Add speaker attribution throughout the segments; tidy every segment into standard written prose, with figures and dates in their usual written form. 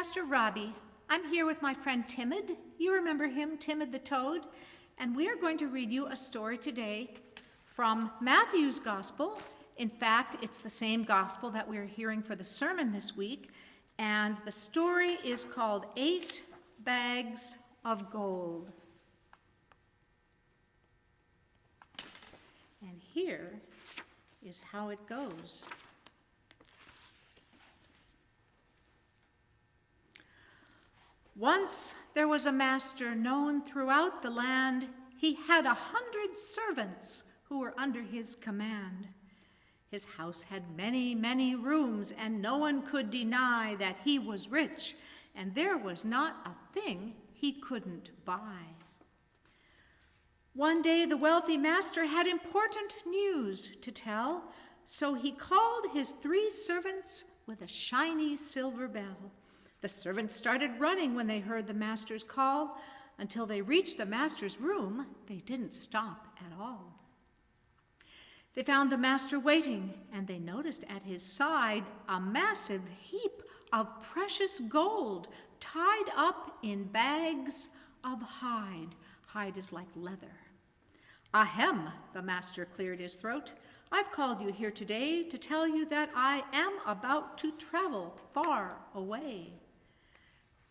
Speaker 1: Pastor Raabe. I'm here with my friend Timid. You remember him, Timid the Toad? And we are going to read you a story today from Matthew's Gospel. In fact, it's the same Gospel that we're hearing for the sermon this week. And the story is called 8 Bags of Gold. And here is how it goes. Once there was a master known throughout the land. He had 100 servants who were under his command. His house had many, many rooms, and no one could deny that he was rich, and there was not a thing he couldn't buy. One day the wealthy master had important news to tell, so he called his 3 servants with a shiny silver bell. The servants started running when they heard the master's call. Until they reached the master's room, they didn't stop at all. They found the master waiting, and they noticed at his side a massive heap of precious gold tied up in bags of hide. Hide is like leather. Ahem, the master cleared his throat. I've called you here today to tell you that I am about to travel far away.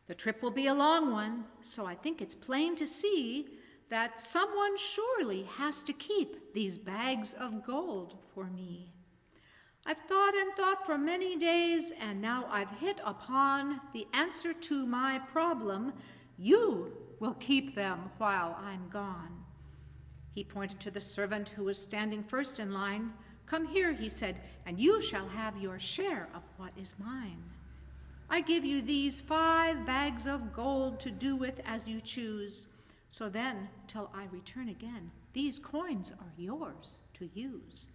Speaker 1: The trip will be a long one, so I think it's plain to see that someone surely has to keep these bags of gold for me. I've thought and thought for many days, and now I've hit upon the answer to my problem. You will keep them while I'm gone. He pointed to the servant who was standing first in line. Come here, he said, and you shall have your share of what is mine. I give you these 5 bags of gold to do with as you choose. So then, till I return again, these coins are yours to use.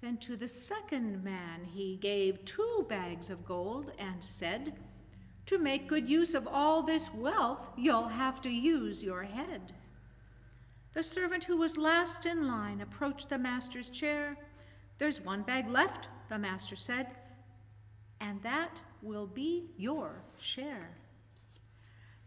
Speaker 1: Then to the second man he gave 2 bags of gold and said, to make good use of all this wealth, you'll have to use your head. The servant who was last in line approached the master's chair. There's 1 bag left, the master said, and that will be your share.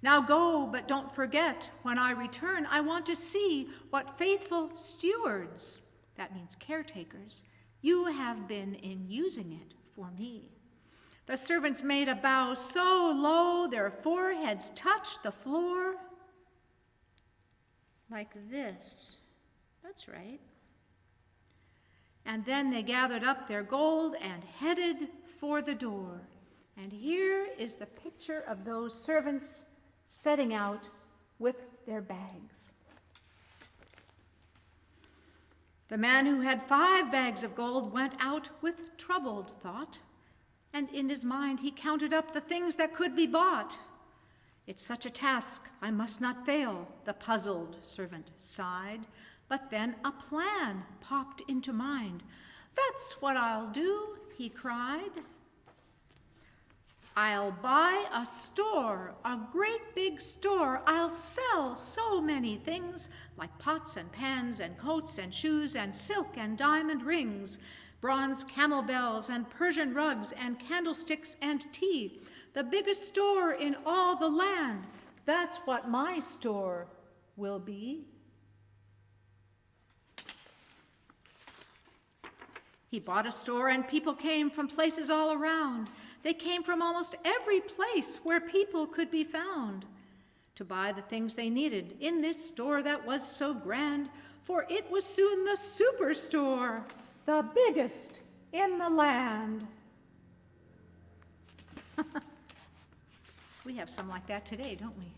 Speaker 1: Now go, but don't forget, when I return, I want to see what faithful stewards, that means caretakers, you have been in using it for me. The servants made a bow so low their foreheads touched the floor. Like this. That's right. And then they gathered up their gold and headed for the door. And here is the picture of those servants setting out with their bags. The man who had 5 bags of gold went out with troubled thought, and in his mind he counted up the things that could be bought. It's such a task, I must not fail, the puzzled servant sighed. But then a plan popped into mind. That's what I'll do, he cried. I'll buy a store, a great big store. I'll sell so many things, like pots and pans and coats and shoes and silk and diamond rings, bronze camel bells and Persian rugs and candlesticks and tea. The biggest store in all the land. That's what my store will be. He bought a store, and people came from places all around. They came from almost every place where people could be found to buy the things they needed in this store that was so grand, for it was soon the superstore, the biggest in the land. We have some like that today, don't we?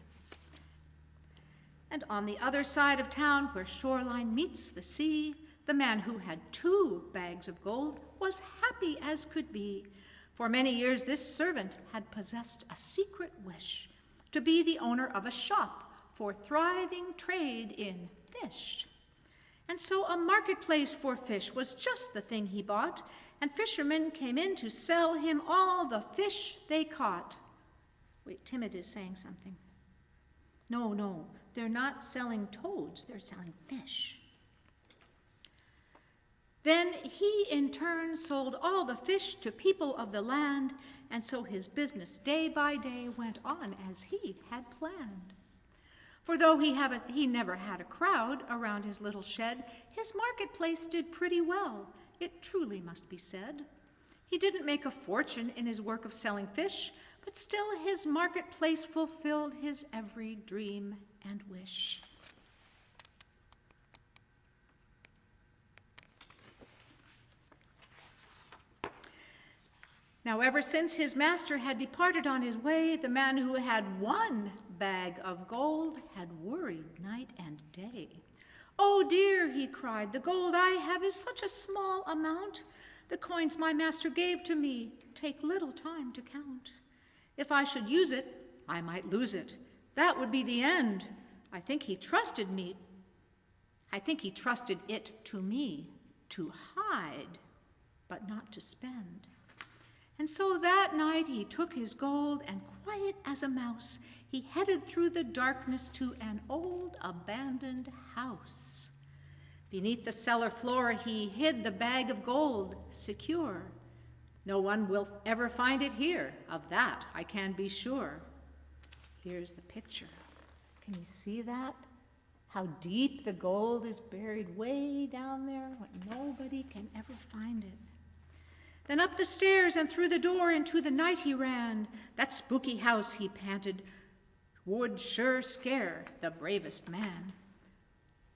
Speaker 1: And on the other side of town, where shoreline meets the sea, the man who had 2 bags of gold was happy as could be. For many years, this servant had possessed a secret wish to be the owner of a shop for thriving trade in fish. And so a marketplace for fish was just the thing he bought, and fishermen came in to sell him all the fish they caught. Wait, Timid is saying something. No, they're not selling toads, they're selling fish. Then he in turn sold all the fish to people of the land, and so his business day by day went on as he had planned. For though he never had a crowd around his little shed, his marketplace did pretty well, it truly must be said. He didn't make a fortune in his work of selling fish, but still his marketplace fulfilled his every dream and wish. Now, ever since his master had departed on his way, the man who had 1 bag of gold had worried night and day. "Oh dear," he cried, "the gold I have is such a small amount. The coins my master gave to me take little time to count. If I should use it, I might lose it. That would be the end. I think he trusted it to me to hide, but not to spend." And so that night he took his gold, and quiet as a mouse, he headed through the darkness to an old abandoned house. Beneath the cellar floor he hid the bag of gold, secure. No one will ever find it here, of that I can be sure. Here's the picture. Can you see that? How deep the gold is buried way down there, when nobody can ever find it. Then up the stairs and through the door into the night he ran. That spooky house, he panted, would sure scare the bravest man.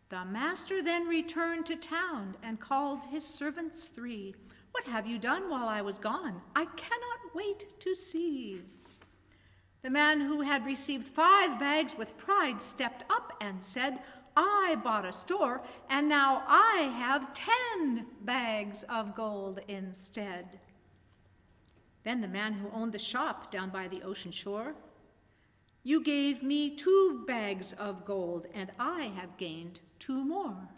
Speaker 1: The master then returned to town and called his servants 3. "What have you done while I was gone? I cannot wait to see." The man who had received 5 bags with pride stepped up and said, "I bought a store, and now I have 10 bags of gold instead." Then the man who owned the shop down by the ocean shore, "You gave me 2 bags of gold, and I have gained 2 more."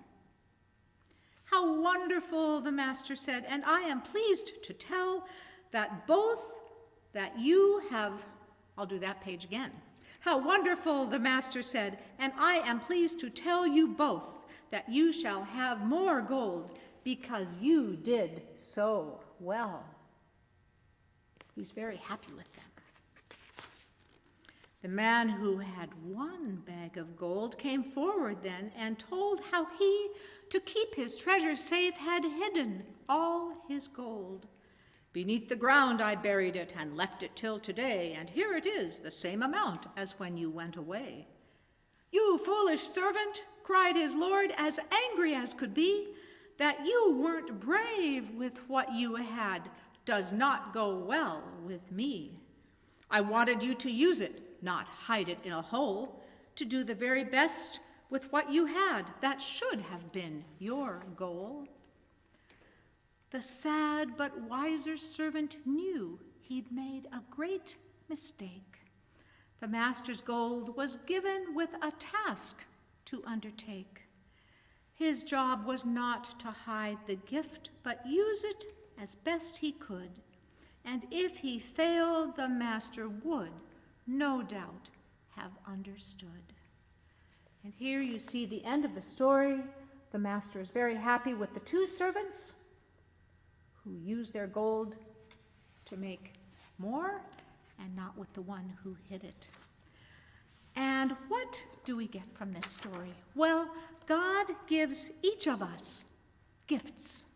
Speaker 1: "How wonderful," the master said, "and I am pleased to tell that you have—" I'll do that page again. "How wonderful," the master said, "and I am pleased to tell you both that you shall have more gold because you did so well." He's very happy with them. The man who had 1 bag of gold came forward then and told how he, to keep his treasure safe, had hidden all his gold. "Beneath the ground I buried it and left it till today, and here it is, the same amount as when you went away." "You foolish servant," cried his lord, as angry as could be, "that you weren't brave with what you had does not go well with me. I wanted you to use it, not hide it in a hole, to do the very best with what you had. That should have been your goal." The sad but wiser servant knew he'd made a great mistake. The master's gold was given with a task to undertake. His job was not to hide the gift, but use it as best he could. And if he failed, the master would, no doubt, have understood. And here you see the end of the story. The master is very happy with the 2 servants who used their gold to make more, and not with the one who hid it. And what do we get from this story? Well, God gives each of us gifts.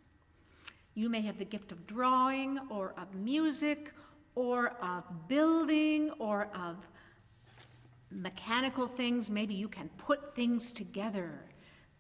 Speaker 1: You may have the gift of drawing, or of music, or of building, or of mechanical things. Maybe you can put things together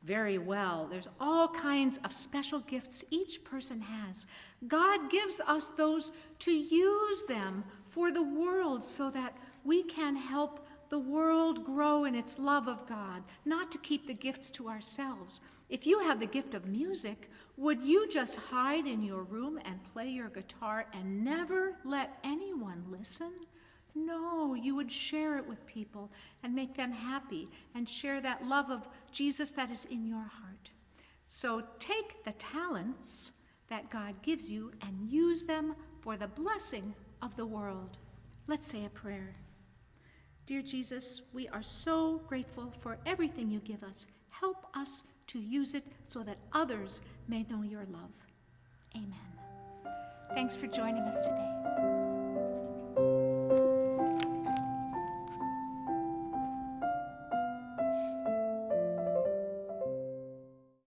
Speaker 1: very well. There's all kinds of special gifts each person has. God gives us those to use them for the world so that we can help the world grow in its love of God, not to keep the gifts to ourselves. If you have the gift of music, would you just hide in your room and play your guitar and never let anyone listen? No, you would share it with people and make them happy and share that love of Jesus that is in your heart. So take the talents that God gives you and use them for the blessing of the world. Let's say a prayer. Dear Jesus, we are so grateful for everything you give us. Help us to use it so that others may know your love. Amen. Thanks for joining us today.